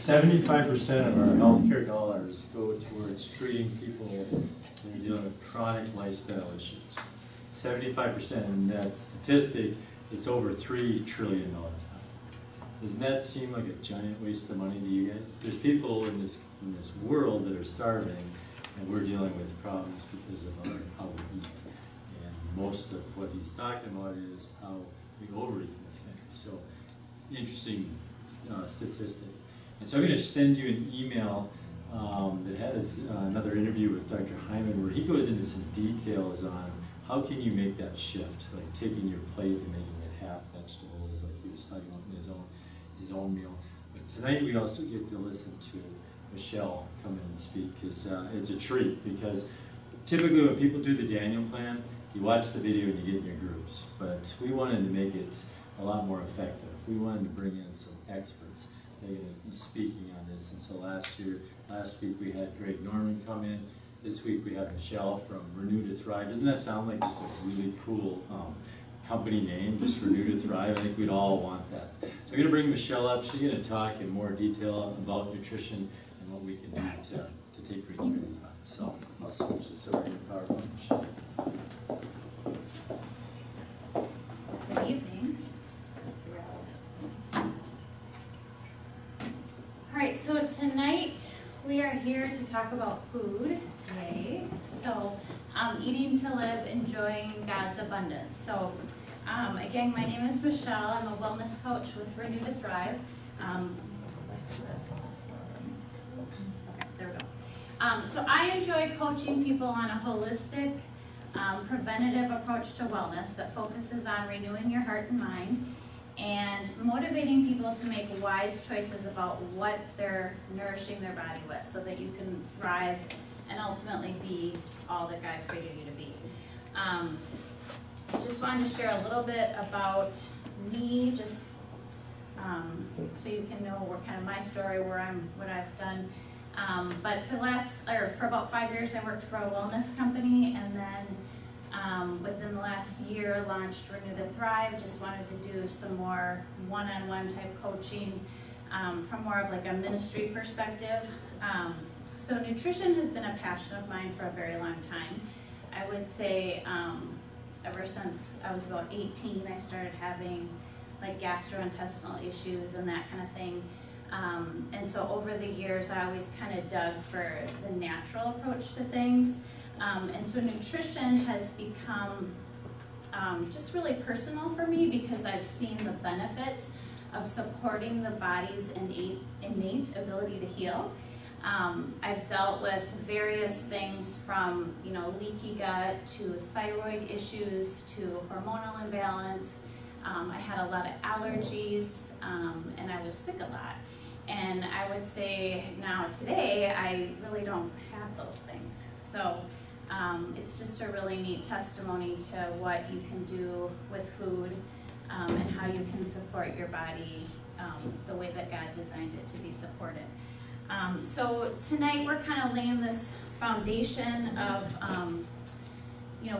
75% of our healthcare dollars go towards treating people that are dealing with chronic lifestyle issues. 75%, and that statistic is over $3 trillion now. Doesn't that seem like a giant waste of money to you guys? There's people in this world that are starving, and we're dealing with problems because of how we eat. And most of what he's talking about is how we overeat in this country. So, interesting statistic. And so I'm going to send you an email that has another interview with Dr. Hyman where he goes into some details on how can you make that shift, like taking your plate and making it half vegetables, like he was talking about in his own meal. But tonight we also get to listen to Michelle come in and speak, because it's a treat, because typically when people do the Daniel plan, you watch the video and you get in your groups, but we wanted to make it a lot more effective. We wanted to bring in some experts that are going to be speaking on this, and so last week we had Greg Norman come in. This week we have Michelle from Renew to Thrive. Doesn't that sound like just a really cool company name, just Renew to Thrive? I think we'd all want that. So I'm going to bring Michelle up. She's going to talk in more detail about nutrition and what we can do to take great care of this body. So I'll switch this over to PowerPoint, Michelle. Good evening. All right, so tonight we are here to talk about food. Yay. So eating to live, enjoying God's abundance. So again, my name is Michelle. I'm a wellness coach with Renew to Thrive. What's this? Okay, there we go. So I enjoy coaching people on a holistic, preventative approach to wellness that focuses on renewing your heart and mind and motivating people to make wise choices about what they're nourishing their body with so that you can thrive and ultimately be all that God created you to be. Just wanted to share a little bit about me, just so you can know what kind of my story, what I've done. But for about 5 years, I worked for a wellness company, and then within the last year, launched Renew to Thrive. Just wanted to do some more one-on-one type coaching from more of like a ministry perspective. So nutrition has been a passion of mine for a very long time. I would say ever since I was about 18, I started having like gastrointestinal issues and that kind of thing. And so over the years, I always kind of dug for the natural approach to things. And so nutrition has become just really personal for me because I've seen the benefits of supporting the body's innate ability to heal. I've dealt with various things from, leaky gut to thyroid issues to hormonal imbalance. I had a lot of allergies, and I was sick a lot. And I would say now today, I really don't have those things. So it's just a really neat testimony to what you can do with food and how you can support your body the way that God designed it to be supported. So tonight we're kind of laying this foundation of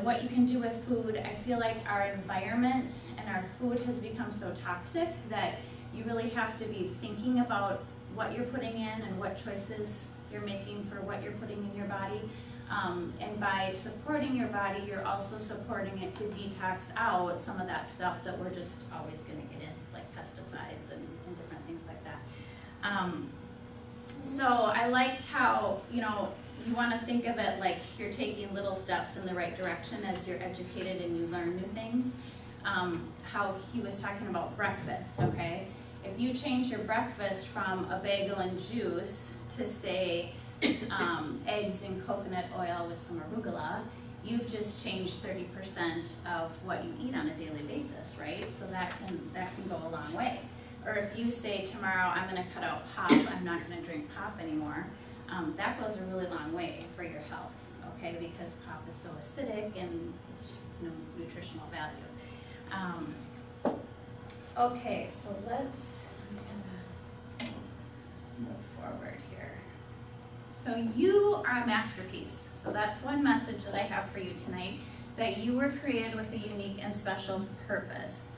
what you can do with food. I feel like our environment and our food has become so toxic that you really have to be thinking about what you're putting in and what choices you're making for what you're putting in your body. And by supporting your body, you're also supporting it to detox out some of that stuff that we're just always going to get in, like pesticides and different things like that. So I liked how, you want to think of it like you're taking little steps in the right direction as you're educated and you learn new things. How he was talking about breakfast, okay? If you change your breakfast from a bagel and juice to, say, eggs and coconut oil with some arugula, you've just changed 30% of what you eat on a daily basis, right? So that can go a long way. Or if you say tomorrow, I'm going to cut out pop, I'm not going to drink pop anymore, that goes a really long way for your health, okay? Because pop is so acidic and it's just no nutritional value. Okay, so let's move forward here. So you are a masterpiece. So that's one message that I have for you tonight, that you were created with a unique and special purpose.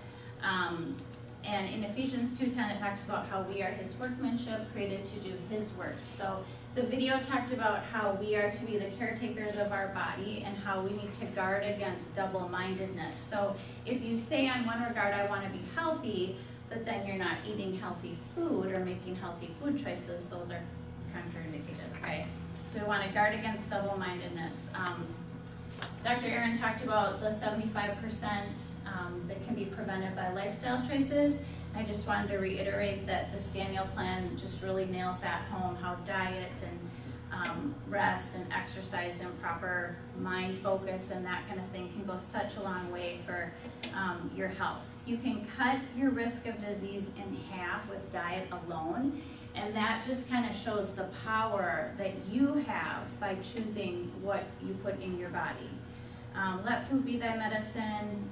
And in Ephesians 2:10, it talks about how we are his workmanship, created to do his work. So the video talked about how we are to be the caretakers of our body and how we need to guard against double-mindedness. So if you say on one regard, I want to be healthy, but then you're not eating healthy food or making healthy food choices, those are contraindicated, okay? So we want to guard against double-mindedness. Dr. Aaron talked about the 75% that can be prevented by lifestyle choices. I just wanted to reiterate that this Daniel plan just really nails that home, how diet and rest and exercise and proper mind focus and that kind of thing can go such a long way for your health. You can cut your risk of disease in half with diet alone, and that just kind of shows the power that you have by choosing what you put in your body. Let food be thy medicine,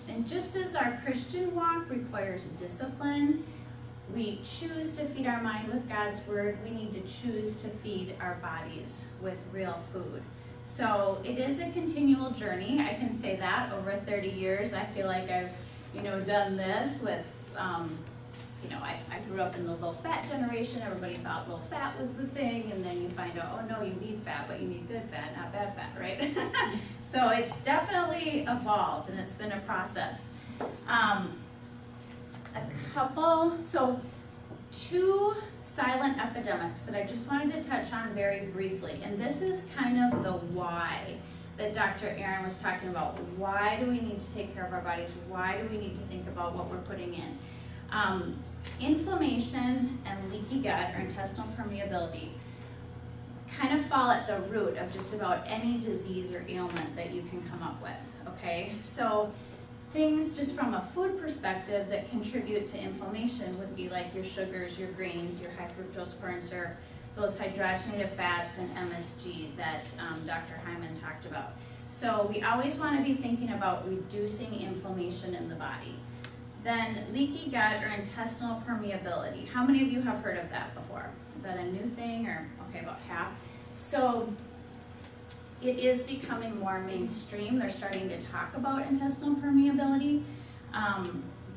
and just as our Christian walk requires discipline, we choose to feed our mind with God's word, we need to choose to feed our bodies with real food. So it is a continual journey, I can say that. Over 30 years, I feel like I've, done this with, I grew up in the low-fat generation. Everybody thought low-fat was the thing, and then you find out, oh no, you need fat, but you need good fat, not bad fat, right? So it's definitely evolved, and it's been a process. Two silent epidemics that I just wanted to touch on very briefly, and this is kind of the why that Dr. Aaron was talking about. Why do we need to take care of our bodies? Why do we need to think about what we're putting in? Inflammation and leaky gut or intestinal permeability kind of fall at the root of just about any disease or ailment that you can come up with, okay? So things just from a food perspective that contribute to inflammation would be like your sugars, your grains, your high fructose corn syrup, those hydrogenated fats and MSG that Dr. Hyman talked about. So we always want to be thinking about reducing inflammation in the body. Then leaky gut or intestinal permeability. How many of you have heard of that before? Is that a new thing, or okay, about half? So it is becoming more mainstream. They're starting to talk about intestinal permeability,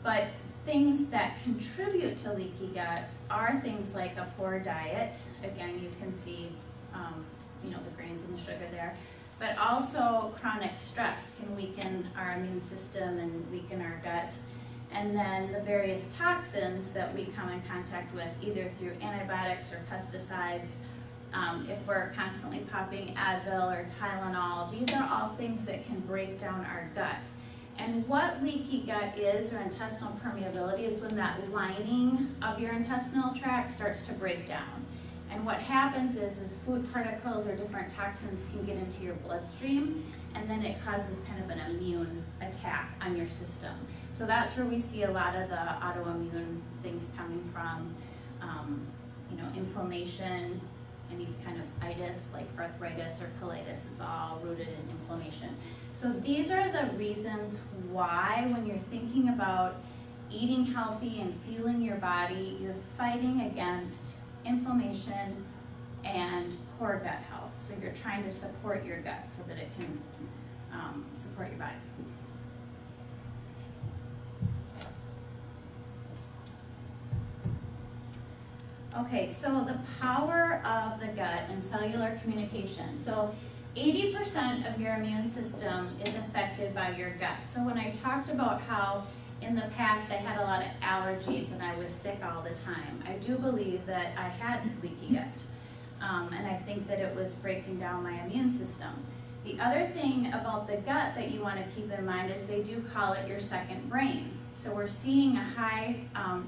but things that contribute to leaky gut are things like a poor diet. Again, you can see the grains and the sugar there. But also chronic stress can weaken our immune system and weaken our gut. And then the various toxins that we come in contact with, either through antibiotics or pesticides, if we're constantly popping Advil or Tylenol, these are all things that can break down our gut. And what leaky gut is, or intestinal permeability, is when that lining of your intestinal tract starts to break down. And what happens is food particles or different toxins can get into your bloodstream, and then it causes kind of an immune attack on your system. So that's where we see a lot of the autoimmune things coming from, inflammation, any kind of itis like arthritis or colitis is all rooted in inflammation. So these are the reasons why when you're thinking about eating healthy and fueling your body, you're fighting against inflammation and poor gut health. So you're trying to support your gut so that it can support your body. Okay, so the power of the gut and cellular communication. So 80% of your immune system is affected by your gut. So when I talked about how in the past I had a lot of allergies and I was sick all the time, I do believe that I had leaky gut. And I think that it was breaking down my immune system. The other thing about the gut that you want to keep in mind is they do call it your second brain. So we're seeing a high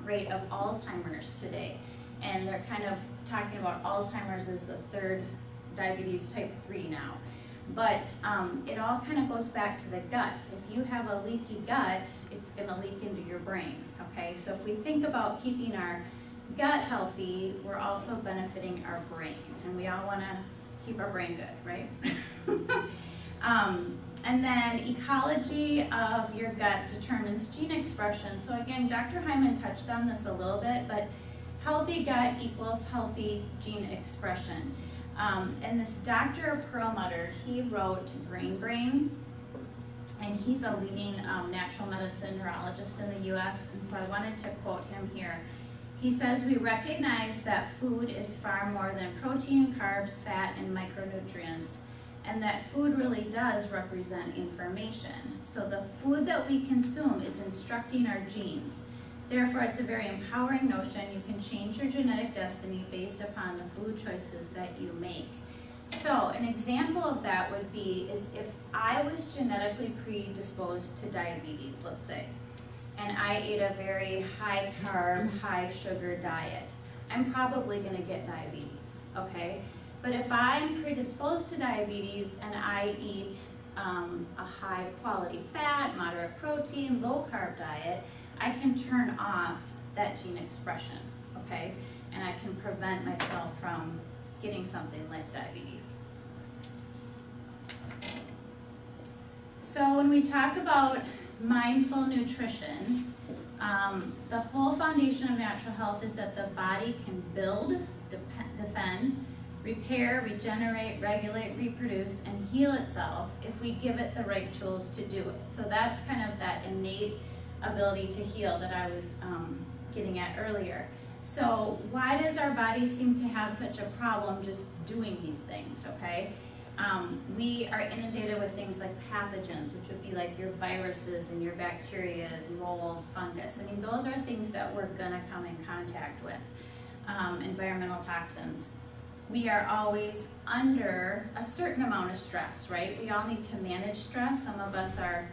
rate of Alzheimer's today. And they're kind of talking about Alzheimer's as the third diabetes type 3 now. But it all kind of goes back to the gut. If you have a leaky gut, it's going to leak into your brain, okay? So if we think about keeping our gut healthy, we're also benefiting our brain. And we all want to keep our brain good, right? And then ecology of your gut determines gene expression. So again, Dr. Hyman touched on this a little bit, but healthy gut equals healthy gene expression. And this Dr. Perlmutter, he wrote Grain Brain, and he's a leading natural medicine neurologist in the US, and so I wanted to quote him here. He says, "We recognize that food is far more than protein, carbs, fat, and micronutrients, and that food really does represent information. So the food that we consume is instructing our genes. Therefore, it's a very empowering notion. You can change your genetic destiny based upon the food choices that you make." So an example of that would be is if I was genetically predisposed to diabetes, let's say, and I ate a very high carb, high sugar diet, I'm probably going to get diabetes, okay? But if I'm predisposed to diabetes and I eat a high quality fat, moderate protein, low carb diet, I can turn off that gene expression, okay? And I can prevent myself from getting something like diabetes. So when we talk about mindful nutrition, the whole foundation of natural health is that the body can build, defend, repair, regenerate, regulate, reproduce, and heal itself if we give it the right tools to do it. So that's kind of that innate ability to heal that I was getting at earlier. So why does our body seem to have such a problem just doing these things, okay? We are inundated with things like pathogens, which would be like your viruses and your bacterias, mold, fungus. I mean, those are things that we're gonna come in contact with. Environmental toxins. We are always under a certain amount of stress, right? We all need to manage stress. Some of us are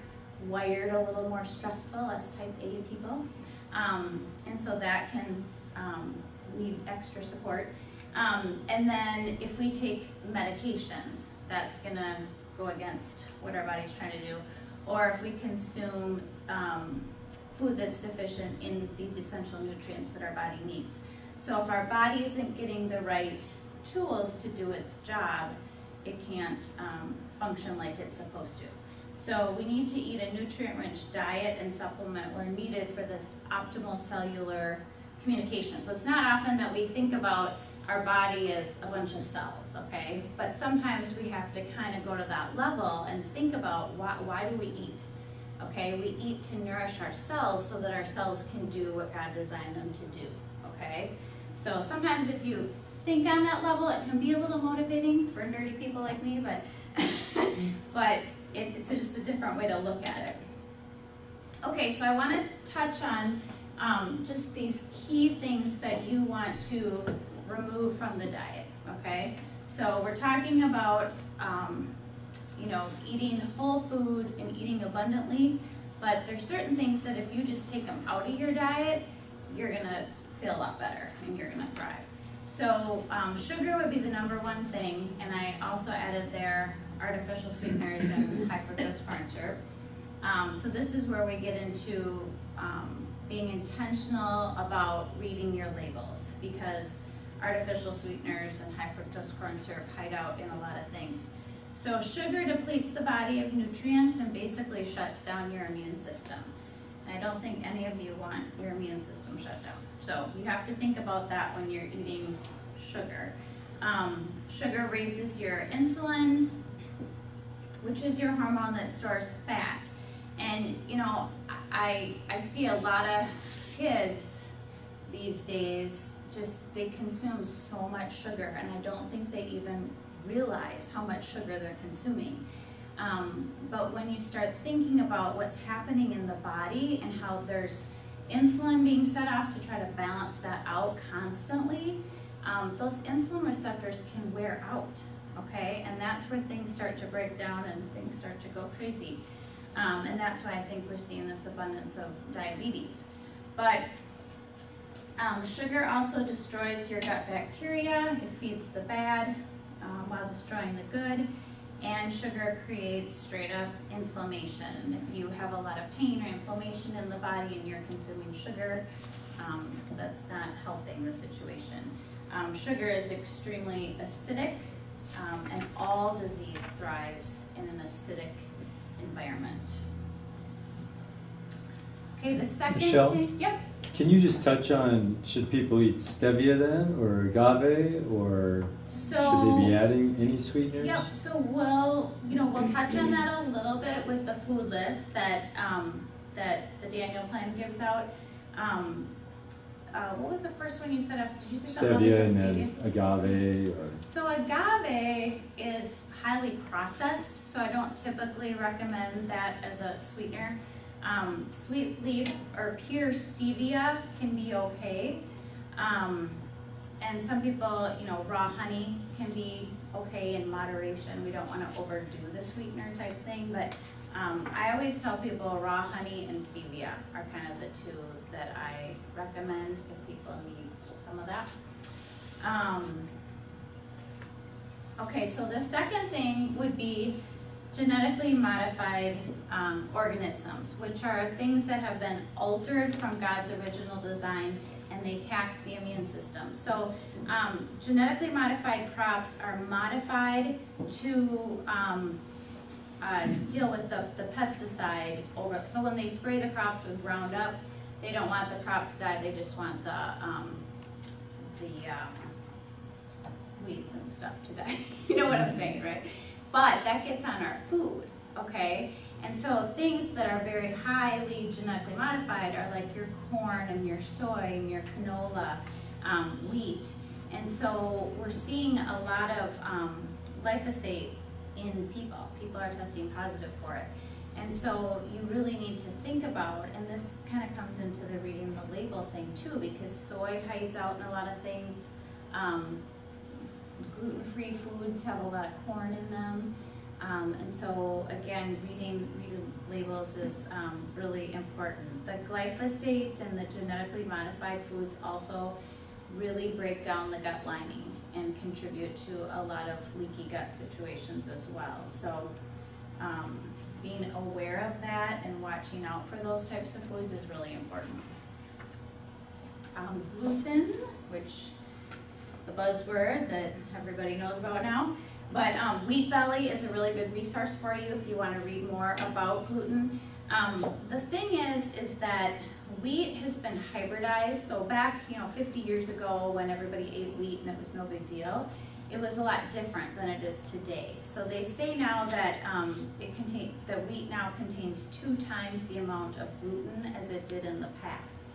wired a little more stressful as type A people. And so that can need extra support. And then if we take medications, that's gonna go against what our body's trying to do. Or if we consume food that's deficient in these essential nutrients that our body needs. So if our body isn't getting the right tools to do its job, it can't function like it's supposed to. So we need to eat a nutrient-rich diet and supplement where needed for this optimal cellular communication. So it's not often that we think about our body as a bunch of cells, okay? But sometimes we have to kind of go to that level and think about why do we eat, okay? We eat to nourish our cells so that our cells can do what God designed them to do, okay? So sometimes if you think on that level, it can be a little motivating for nerdy people like me, but but it's just a different way to look at it. Okay, so I want to touch on just these key things that you want to remove from the diet, okay? So we're talking about, eating whole food and eating abundantly, but there's certain things that if you just take them out of your diet, you're gonna feel a lot better and you're gonna thrive. So sugar would be the #1 thing, and I also added there artificial sweeteners and high fructose corn syrup. So this is where we get into being intentional about reading your labels, because artificial sweeteners and high fructose corn syrup hide out in a lot of things. So sugar depletes the body of nutrients and basically shuts down your immune system. And I don't think any of you want your immune system shut down. So you have to think about that when you're eating sugar. Sugar raises your insulin, which is your hormone that stores fat. And I see a lot of kids these days, they consume so much sugar, and I don't think they even realize how much sugar they're consuming. But when you start thinking about what's happening in the body and how there's insulin being set off to try to balance that out constantly, those insulin receptors can wear out, okay? And that's where things start to break down and things start to go crazy. And that's why I think we're seeing this abundance of diabetes. But sugar also destroys your gut bacteria. It feeds the bad while destroying the good. And sugar creates straight up inflammation. And if you have a lot of pain or inflammation in the body and you're consuming sugar, that's not helping the situation. Sugar is extremely acidic, and all disease thrives in an acidic environment. Okay, the second Michelle? thing, yep. Can you just touch on, should people eat stevia then, or agave, or should they be adding any sweeteners? Yep, so we'll touch on that a little bit with the food list that, that the Daniel plan gives out. What was the first one you said up? Did you say something Stevia else? and then agave, or? So agave is highly processed, so I don't typically recommend that as a sweetener. Sweet leaf or pure stevia can be okay. And some people, raw honey can be okay in moderation. We don't want to overdo the sweetener type thing, but I always tell people raw honey and stevia are kind of the two that I recommend if people need some of that. Okay, so the second thing would be genetically modified organisms, which are things that have been altered from God's original design and they tax the immune system. So genetically modified crops are modified to deal with the pesticide over. So when they spray the crops with Roundup, they don't want the crop to die, they just want the weeds and stuff to die. You know what I'm saying, right? But that gets on our food, okay? And so things that are very highly genetically modified are like your corn and your soy and your canola, wheat. And so we're seeing a lot of glyphosate in people. People are testing positive for it. And so you really need to think about, and this kind of comes into the reading the label thing too, because soy hides out in a lot of things. Gluten-free foods have a lot of corn in them. And so again, reading labels is really important. The glyphosate and the genetically modified foods also really break down the gut lining and contribute to a lot of leaky gut situations as well. So being aware of that and watching out for those types of foods is really important. Gluten, which is the buzzword that everybody knows about now. But Wheat Belly is a really good resource for you if you want to read more about gluten. The thing is that wheat has been hybridized. So back, 50 years ago when everybody ate wheat and it was no big deal, it was a lot different than it is today. So they say now that that wheat now contains 2 times the amount of gluten as it did in the past,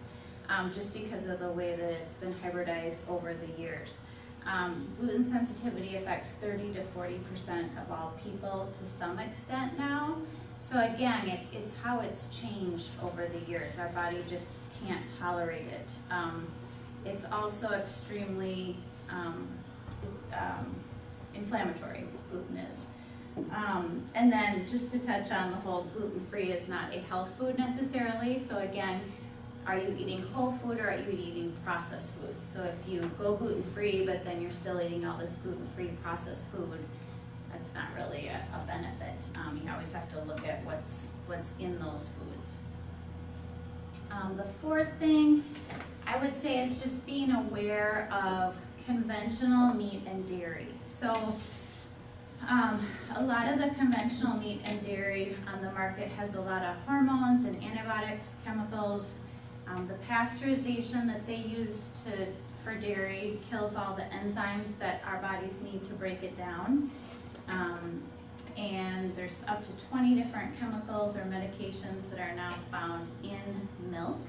just because of the way that it's been hybridized over the years. Gluten sensitivity affects 30 to 40% of all people to some extent now. So again, it's how it's changed over the years. Our body just can't tolerate it. It's also extremely inflammatory, gluten is. And then just to touch on the whole gluten-free is not a health food necessarily. So again, are you eating whole food or are you eating processed food? So if you go gluten-free, but then you're still eating all this gluten-free processed food, that's not really a benefit. You always have to look at what's in those foods. The fourth thing I would say is just being aware of conventional meat and dairy. So a lot of the conventional meat and dairy on the market has a lot of hormones and antibiotics, chemicals. The pasteurization that they use for dairy kills all the enzymes that our bodies need to break it down. And there's up to 20 different chemicals or medications that are now found in milk.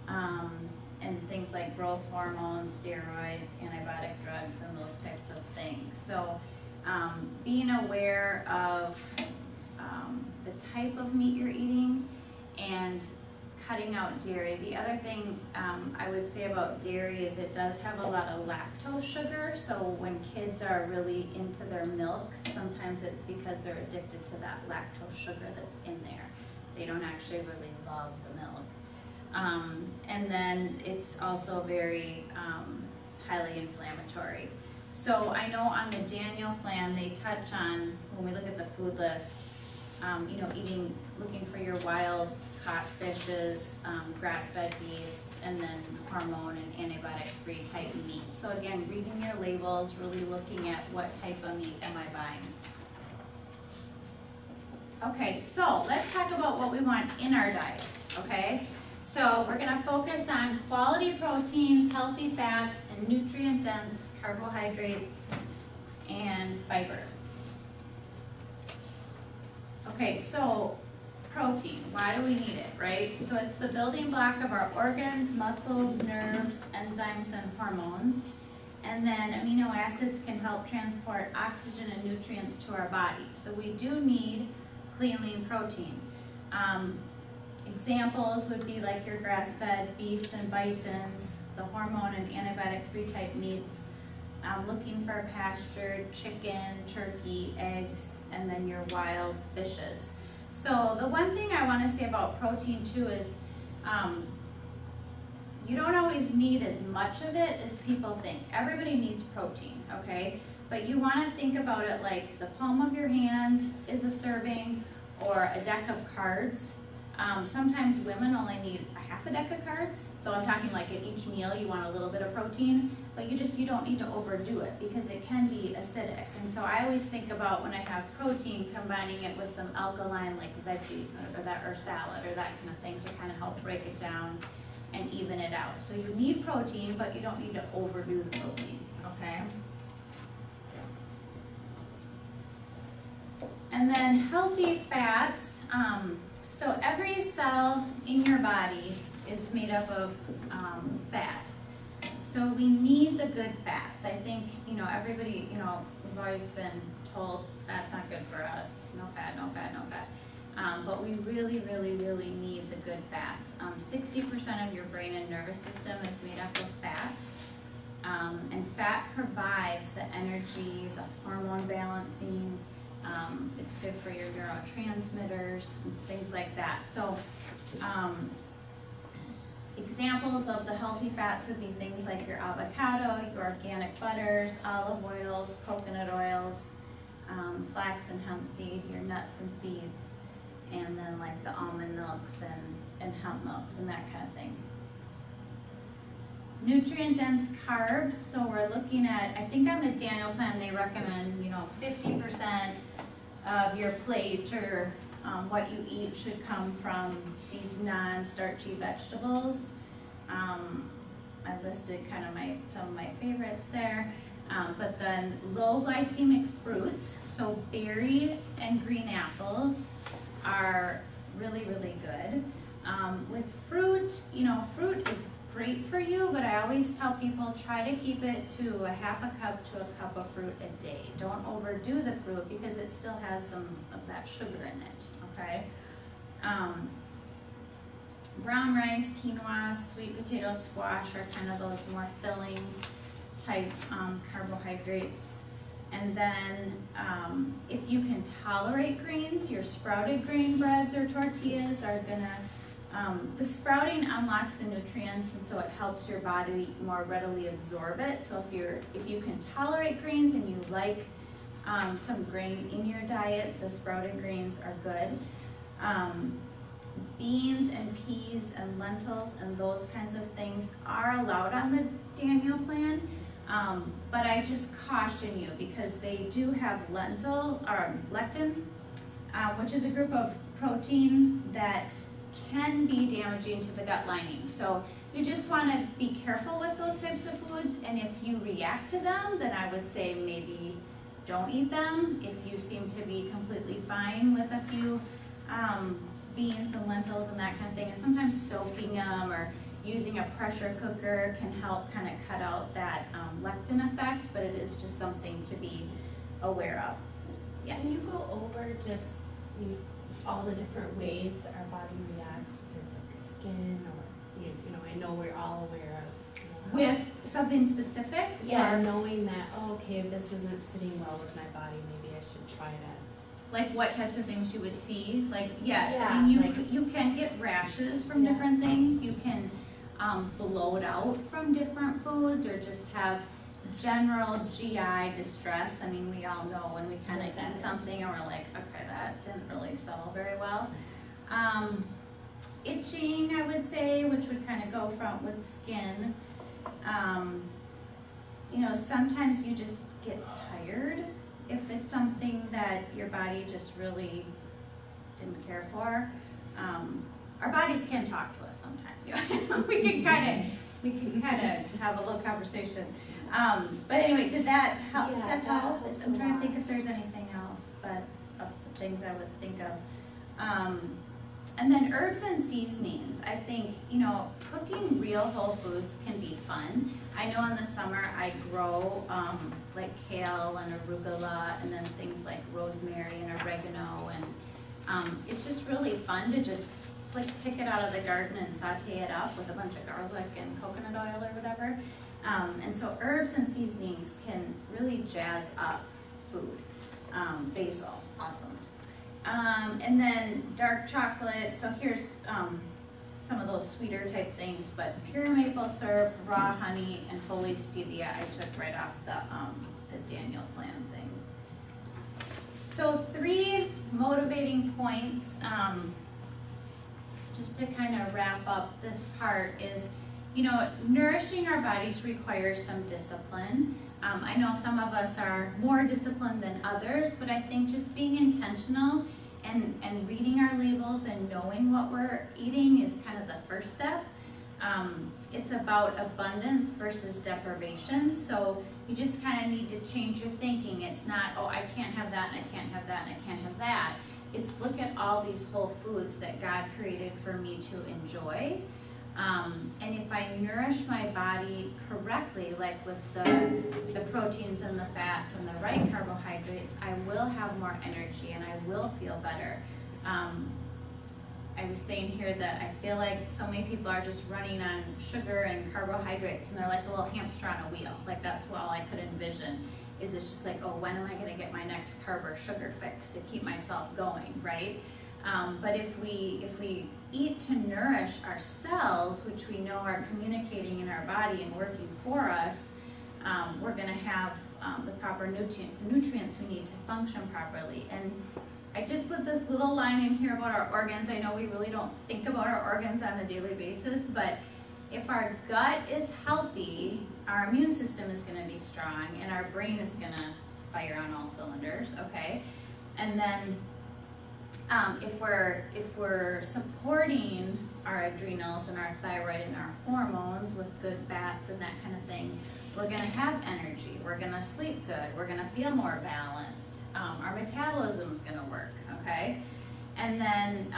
And things like growth hormones, steroids, antibiotic drugs, and those types of things. So being aware of the type of meat you're eating and cutting out dairy. The other thing I would say about dairy is it does have a lot of lactose sugar, so when kids are really into their milk, sometimes it's because they're addicted to that lactose sugar that's in there. They don't actually really love the milk. And then it's also very highly inflammatory. So I know on the Daniel plan, they touch on, when we look at the food list, looking for your wild caught fishes, grass-fed beefs, and then hormone and antibiotic-free type meat. So again, reading your labels, really looking at what type of meat am I buying. Okay, so let's talk about what we want in our diet. okay? So we're gonna focus on quality proteins, healthy fats, and nutrient-dense carbohydrates and fiber. Okay, so protein, why do we need it, right? So it's the building block of our organs, muscles, nerves, enzymes, and hormones. And then amino acids can help transport oxygen and nutrients to our body. So we do need clean, lean protein. Examples would be like your grass-fed beefs and bisons, the hormone and antibiotic-free type meats, looking for pastured chicken, turkey, eggs, and then your wild fishes. So the one thing I want to say about protein too is you don't always need as much of it as people think. Everybody needs protein, okay? But you want to think about it like the palm of your hand is a serving or a deck of cards. Sometimes women only need a half a deck of cards. So I'm talking like at each meal you want a little bit of protein, but you don't need to overdo it because it can be acidic. And so I always think about when I have protein, combining it with some alkaline like veggies or salad or that kind of thing to kind of help break it down and even it out. So you need protein, but you don't need to overdo the protein, okay? And then healthy fats. So every cell in your body is made up of fat. So we need the good fats. I think, everybody, we've always been told fat's not good for us. No fat, no fat, no fat. But we really, really, really need the good fats. 60% of your brain and nervous system is made up of fat. And fat provides the energy, the hormone balancing. It's good for your neurotransmitters, things like that. So examples of the healthy fats would be things like your avocado, your organic butters, olive oils, coconut oils, flax and hemp seed, your nuts and seeds, and then like the almond milks and hemp milks and that kind of thing. Nutrient-dense carbs, so we're looking at, I think on the Daniel plan they recommend, 50% of your plate or what you eat should come from these non-starchy vegetables. I listed kind of some of my favorites there. But then low glycemic fruits, so berries and green apples are really, really good. With fruit, fruit is great for you, but I always tell people try to keep it to a half a cup to a cup of fruit a day. Don't overdo the fruit because it still has some of that sugar in it, okay? Brown rice, quinoa, sweet potato, squash are kind of those more filling type carbohydrates. And then if you can tolerate grains, your sprouted grain breads or tortillas are gonna, the sprouting unlocks the nutrients and so it helps your body more readily absorb it. So if you can tolerate grains and you like some grain in your diet, the sprouted grains are good. Beans and peas and lentils and those kinds of things are allowed on the Daniel plan, but I just caution you because they do have lectin, which is a group of protein that can be damaging to the gut lining. So you just want to be careful with those types of foods, and if you react to them, then I would say maybe don't eat them. If you seem to be completely fine with a few beans and lentils and that kind of thing, and sometimes soaking them or using a pressure cooker can help kind of cut out that lectin effect, but it is just something to be aware of. Yeah. Can you go over just all the different ways our body reacts if it's like skin or, I know we're all aware of. With something specific? Yeah, knowing that, okay, if this isn't sitting well with my body, maybe I should try to. Like what types of things you would see? Like, yes, Yeah, I mean, you can get rashes from different things. You can bloat out from different foods or just have general GI distress. I mean, we all know when we kind of eat something and we're like, okay, that didn't really settle very well. Itching, I would say, which would kind of go with skin. Sometimes you just get tired if it's something that your body just really didn't care for. our bodies can talk to us sometimes. we can kind of have a little conversation. But anyway, did that help? Does that help? I'm trying to think if there's anything else, but of some things I would think of. And then herbs and seasonings. I think, you know, cooking real whole foods can be fun. I know in the summer I grow like kale and arugula, and then things like rosemary and oregano, and it's just really fun to just like pick it out of the garden and saute it up with a bunch of garlic and coconut oil or whatever. And so herbs and seasonings can really jazz up food. Basil, awesome. And then dark chocolate, so here's some of those sweeter type things, but pure maple syrup, raw honey, and holy stevia I took right off the Daniel Plan thing. So 3 motivating points, just to kind of wrap up this part is, you know, nourishing our bodies requires some discipline. I know some of us are more disciplined than others, but I think just being intentional and reading our labels and knowing what we're eating is kind of the first step. It's about abundance versus deprivation, so you just kind of need to change your thinking. It's not, oh, I can't have that, and I can't have that, and I can't have that. It's look at all these whole foods that God created for me to enjoy. And if I nourish my body correctly, like with the proteins and the fats and the right carbohydrates, I will have more energy and I will feel better. I was saying here that I feel like so many people are just running on sugar and carbohydrates, and they're like a little hamster on a wheel. Like that's all I could envision. Is it's just like, oh, when am I going to get my next carb or sugar fix to keep myself going, right? But if we eat to nourish our cells, which we know are communicating in our body and working for us, we're going to have the proper nutrients we need to function properly. And I just put this little line in here about our organs. I know we really don't think about our organs on a daily basis, but if our gut is healthy, our immune system is going to be strong, and our brain is going to fire on all cylinders, okay? And then if we're supporting our adrenals and our thyroid and our hormones with good fats and that kind of thing, we're going to have energy, we're going to sleep good, we're going to feel more balanced, our metabolism is going to work, okay? And then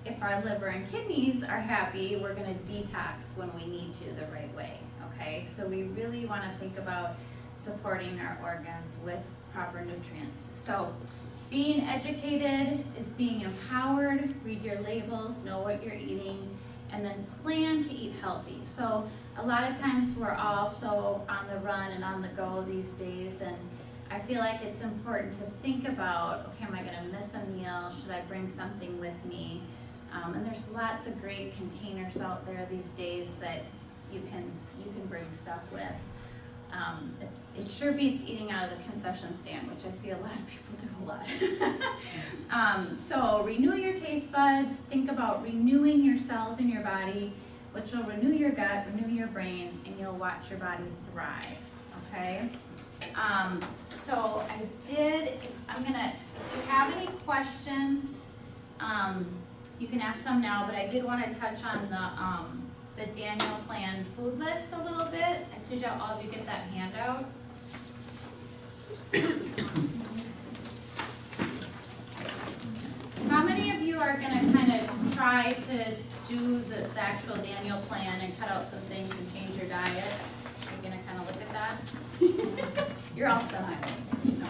if our liver and kidneys are happy, we're going to detox when we need to the right way, okay? So we really want to think about supporting our organs with proper nutrients. So being educated is being empowered. Read your labels, know what you're eating, and then plan to eat healthy. So a lot of times we're all so on the run and on the go these days, and I feel like it's important to think about, okay, am I going to miss a meal? Should I bring something with me? And there's lots of great containers out there these days that you can bring stuff with. It sure beats eating out of the concession stand, which I see a lot of people do a lot. So renew your taste buds, think about renewing your cells in your body, which will renew your gut, renew your brain, and you'll watch your body thrive, okay? So if you have any questions, you can ask some now, but I did want to touch on the Daniel Plan food list a little bit. Did all of you get that handout? How many of you are going to kind of try to do the actual Daniel Plan and cut out some things and change your diet? Are you going to kind of look at that? You're all smiling. No.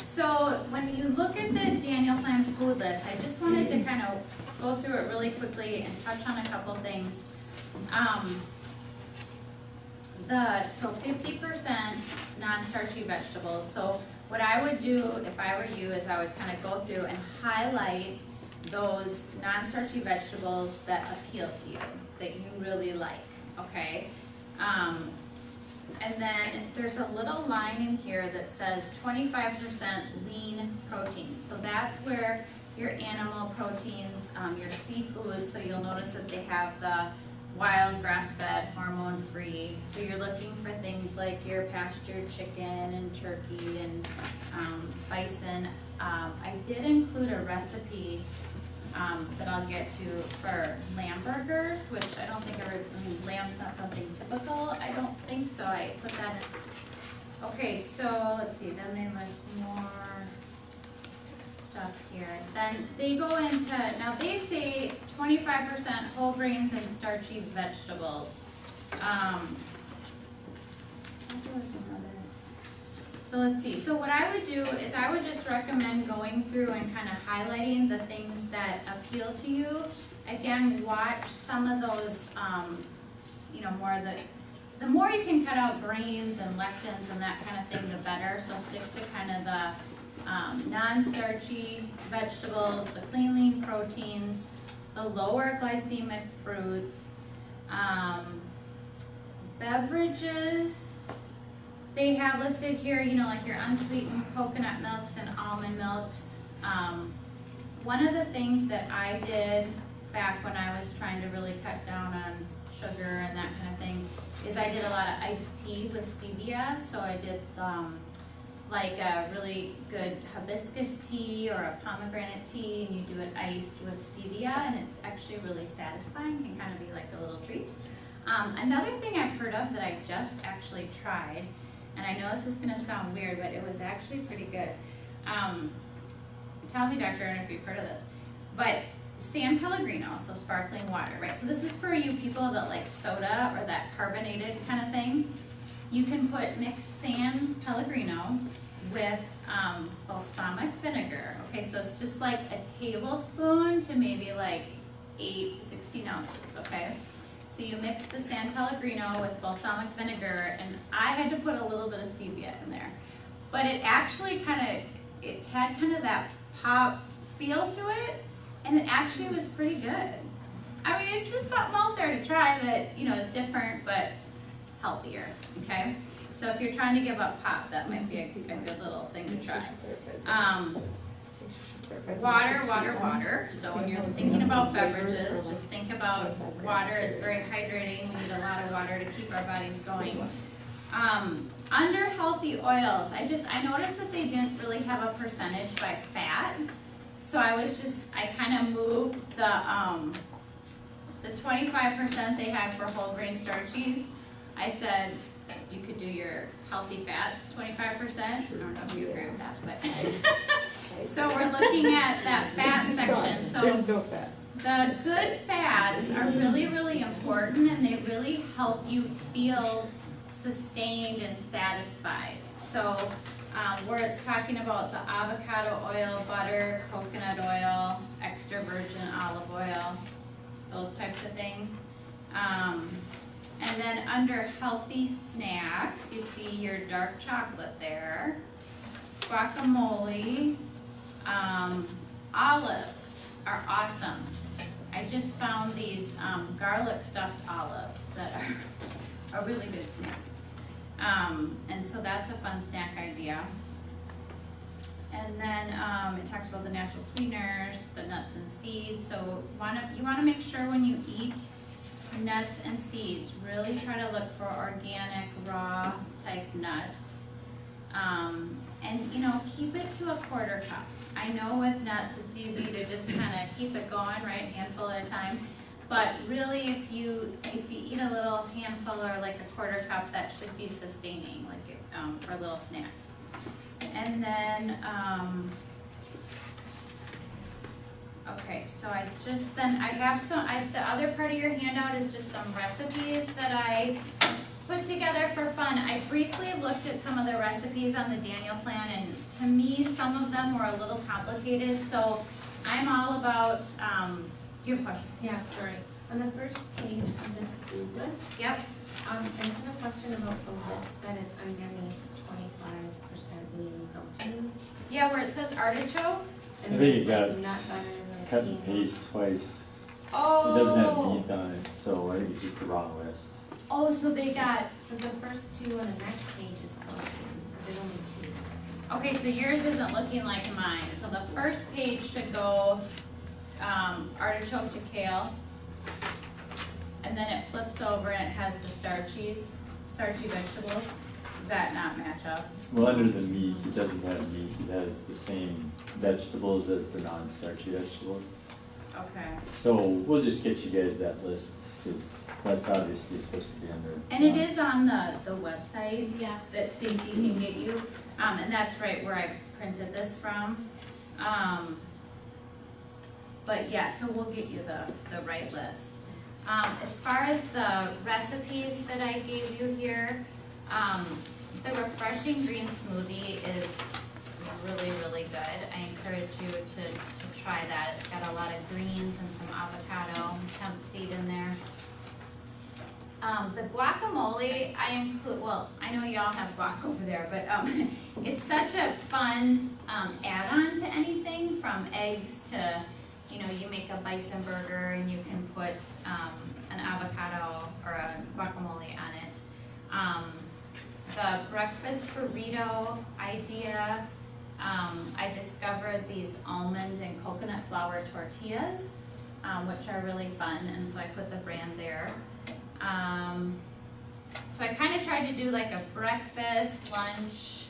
So when you look at the Daniel Plan food list, I just wanted to kind of go through it really quickly and touch on a couple things. So 50% non-starchy vegetables. So what I would do if I were you is I would kind of go through and highlight those non-starchy vegetables that appeal to you, that you really like, okay? And then there's a little line in here that says 25% lean protein. So that's where your animal proteins, your seafood, so you'll notice that they have the wild, grass-fed, hormone-free. So you're looking for things like your pastured chicken and turkey and bison. I did include a recipe that I'll get to for lamb burgers, which I don't think lamb's not something typical, I don't think, so I put that in. Okay, so let's see, then they list more stuff here. Then they go into, now they say 25% whole grains and starchy vegetables. So let's see, so what I would do is I would just recommend going through and kind of highlighting the things that appeal to you. Again, watch some of those, more the more you can cut out grains and lectins and that kind of thing, the better. So stick to kind of the non-starchy vegetables, the clean lean proteins, the lower glycemic fruits, beverages. They have listed here, like your unsweetened coconut milks and almond milks. One of the things that I did back when I was trying to really cut down on sugar and that kind of thing is I did a lot of iced tea with stevia. So I did like a really good hibiscus tea or a pomegranate tea, and you do it iced with stevia, and it's actually really satisfying, can kind of be like a little treat. Another thing I've heard of that I just actually tried, and I know this is going to sound weird, but it was actually pretty good. Tell me, Dr. Aaron, if you've heard of this. But San Pellegrino, so sparkling water, right? So this is for you people that like soda or that carbonated kind of thing. You can put mixed San Pellegrino with balsamic vinegar. Okay, so it's just like a tablespoon to maybe like 8 to 16 ounces, okay? So you mix the San Pellegrino with balsamic vinegar, and I had to put a little bit of stevia in there. But it actually it had kind of that pop feel to it, and it actually was pretty good. I mean, it's just something out there to try that, is different, but healthier, okay? So if you're trying to give up pop, that might be a good little thing to try. Water. So when you're thinking about beverages, just think about water is very hydrating. We need a lot of water to keep our bodies going. Under healthy oils, I noticed that they didn't really have a percentage by fat. So I kind of moved the 25% they have for whole grain starches. I said you could do your healthy fats 25%. I don't know if you agree with that, but so we're looking at that fat section. So there's no fat. The good fats are really, really important, and they really help you feel sustained and satisfied. So where it's talking about the avocado oil, butter, coconut oil, extra virgin olive oil, those types of things. And then under healthy snacks, you see your dark chocolate there, guacamole, olives are awesome. I just found these garlic stuffed olives that are a really good snack. And so that's a fun snack idea. And then it talks about the natural sweeteners, the nuts and seeds. So you want to make sure when you eat nuts and seeds, really try to look for organic, raw type nuts. And keep it to a quarter cup. I know with nuts it's easy to just kind of keep it going, right, handful at a time. But really, if you eat a little handful or like a quarter cup, that should be sustaining, like for a little snack. And then, okay, so I have the other part of your handout is just some recipes that I put together for fun. I briefly looked at some of the recipes on the Daniel plan, and to me, some of them were a little complicated, so I'm all about, do you have a question? Yeah, sorry. On the first page of this food list, Yep. I just have a question about the list that is underneath 25% lean proteins. Yeah, where it says artichoke. And I think there's you got like nut butters and cut and peanuts. paste twice. Oh. It doesn't have meat on it, so I think it's just the wrong list. Oh, so they got, Because the first two on the next page is proteins, so there's only two. okay, so yours isn't looking like mine. So the first page should go artichoke to kale. And then it flips over and it has the starchy vegetables. Does that not match up? Well, under the meat, it doesn't have meat. It has the same vegetables as the non-starchy vegetables. Okay. So we'll just get you guys that list, because that's obviously supposed to be under. And it is on the website Yeah. that Stacy can get you, and that's right where I printed this from. But yeah, so we'll get you the right list. As far as the recipes that I gave you here, the refreshing green smoothie is really, really good. I encourage you to try that. It's got a lot of greens and some avocado and hemp seed in there. The guacamole, I include, well, I know y'all have guac over there, but it's such a fun add-on to anything, from eggs to, you know, you make a bison burger and you can put an avocado or a guacamole on it. The breakfast burrito idea, I discovered these almond and coconut flour tortillas, which are really fun, and so I put the brand there. So I kind of tried to do like a breakfast, lunch,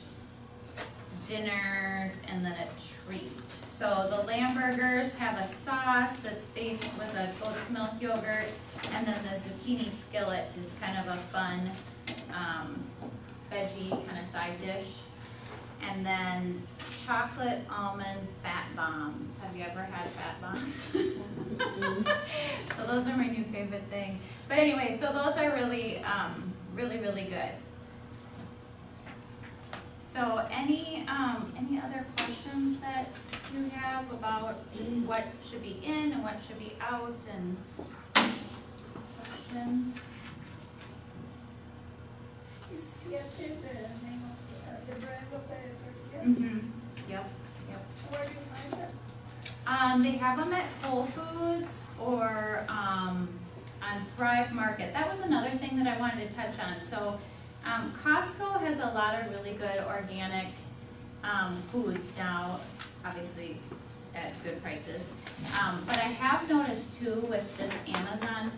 dinner, and then a treat. So the lamb burgers have a sauce that's based with a goat's milk yogurt, and then the zucchini skillet is kind of a fun veggie kind of side dish. And then chocolate almond fat bombs. Have you ever had fat bombs? So those are my new favorite thing. But anyway, so those are really, really good. So any other questions that you have about just what should be in and what should be out, and questions? Is Siete the name of the brand of the tortilla? Mm-hmm. Yep. Where do you find them? They have them at Whole Foods or on Thrive Market. That was another thing that I wanted to touch on. So Costco has a lot of really good organic foods now, obviously at good prices. But I have noticed too with this Amazon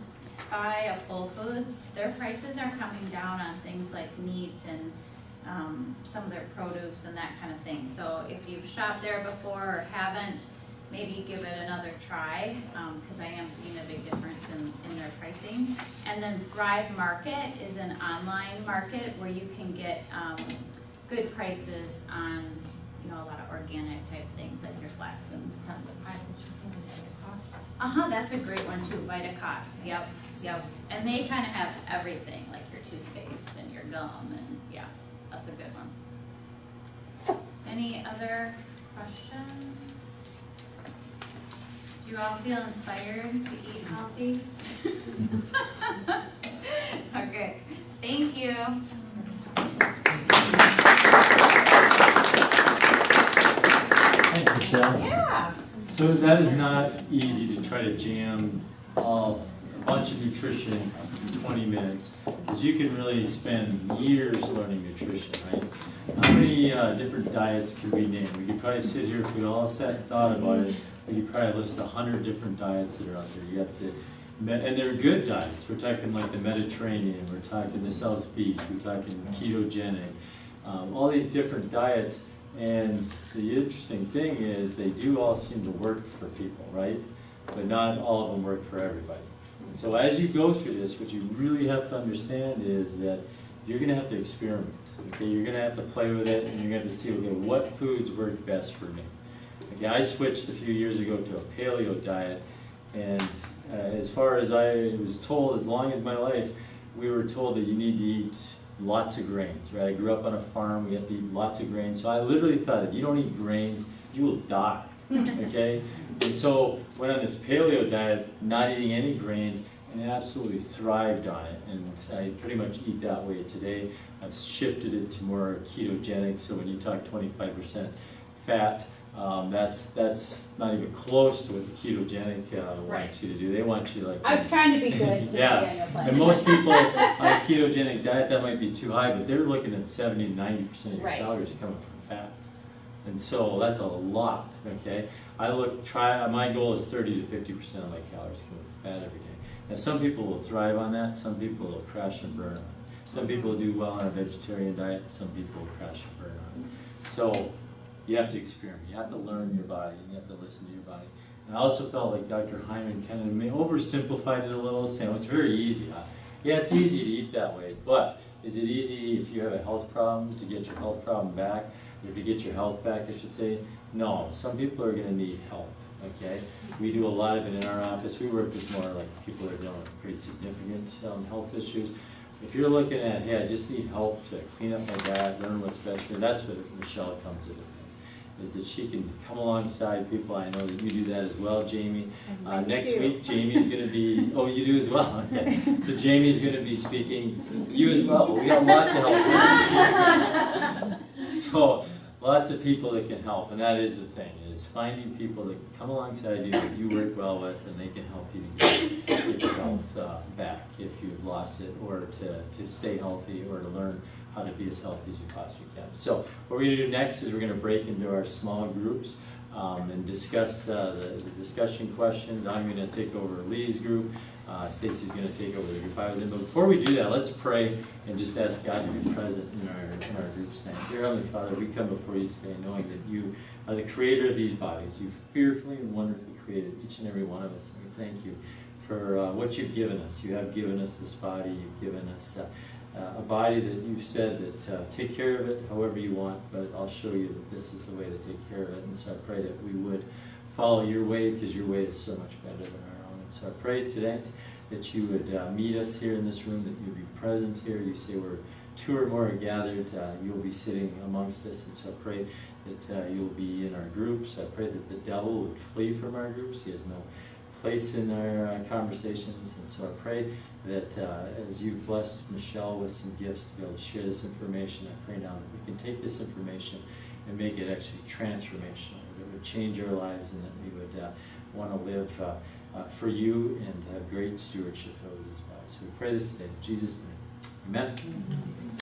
buy of Whole Foods, their prices are coming down on things like meat and some of their produce and that kind of thing. So if you've shopped there before or haven't, maybe give it another try, because I am seeing a big difference in their pricing. And then Thrive Market is an online market where you can get good prices on, you know, a lot of organic type things like your flax and hemp. That's a great one too, Vitacost. Yep. And they kind of have everything, like your toothpaste and your gum, and yeah, that's a good one. Any other questions? Do you all feel inspired to eat healthy? Okay, thank you. Thanks, Michelle. Yeah. So that is not easy to try to jam a bunch of nutrition in 20 minutes, because you can really spend years learning nutrition, right? How many different diets could we name? We could probably sit here, if we all sat and thought about it, we could probably list 100 different diets that are out there. You got the, and they're good diets. We're talking like the Mediterranean, we're talking the South Beach, we're talking ketogenic, all these different diets. And the interesting thing is they do all seem to work for people, right? But not all of them work for everybody. And so as you go through this, what you really have to understand is that you're going to have to experiment. Okay, you're going to have to play with it, and you're going to have to see, okay, what foods work best for me. Okay, I switched a few years ago to a paleo diet, and as far as I was told, as long as my life, we were told that you need to eat lots of grains, right? I grew up on a farm, we had to eat lots of grains, so I literally thought, if you don't eat grains, you will die, okay? And so went on this paleo diet, not eating any grains, and absolutely thrived on it, and I pretty much eat that way today. I've shifted it to more ketogenic, so when you talk 25% fat, that's not even close to what the ketogenic wants you to do. They want you like... I was trying to be good to yeah. be on your plan. And most people on a ketogenic diet, that might be too high, but they're looking at 70 to 90% of your Right. calories coming from fat. And so that's a lot, okay? My goal is 30 to 50% of my calories coming from fat every day. Now some people will thrive on that, some people will crash and burn on it. Some people do well on a vegetarian diet, some people will crash and burn on it. So you have to experiment, you have to learn your body, and you have to listen to your body. And I also felt like Dr. Hyman kind of oversimplified it a little, saying, oh, it's very easy. Yeah, it's easy to eat that way, but is it easy if you have a health problem to get your health problem back, or to get your health back, I should say? No, some people are going to need help, okay? We do a lot of it in our office. We work with more like people that are dealing with pretty significant health issues. If you're looking at, hey, I just need help to clean up my diet, learn what's best for me, that's what Michelle comes to do. Is that she can come alongside people. I know that you do that as well, Jamie. Next week, Jamie's going to be, oh, you do as well, okay. So Jamie's going to be speaking, you as well. We got lots of help. So, lots of people that can help, and that is the thing, is finding people that can come alongside you, that you work well with, and they can help you to get your health back if you've lost it, or to stay healthy, or to learn how to be as healthy as you possibly can. So what we're going to do next is we're going to break into our small groups and discuss the discussion questions. I'm going to take over Lee's group. Stacy's going to take over the group I was in. But before we do that, let's pray and just ask God to be present in our groups tonight. Dear Heavenly Father, we come before you today knowing that you are the creator of these bodies. You fearfully and wonderfully created each and every one of us. And we thank you for what you've given us. You have given us this body. You've given us a body that you've said that take care of it however you want, but I'll show you that this is the way to take care of it. And so I pray that we would follow your way, because your way is so much better than our own. And so I pray today that you would meet us here in this room, that you'll be present here. You say where two or more are gathered, you'll be sitting amongst us. And so I pray that you'll be in our groups. I pray that the devil would flee from our groups. He has no place in our conversations. And so I pray that as you've blessed Michelle with some gifts to be able to share this information, I pray now that we can take this information and make it actually transformational, that it would change our lives, and that we would want to live for you and have great stewardship over these bodies. So we pray this today in Jesus' name. Amen.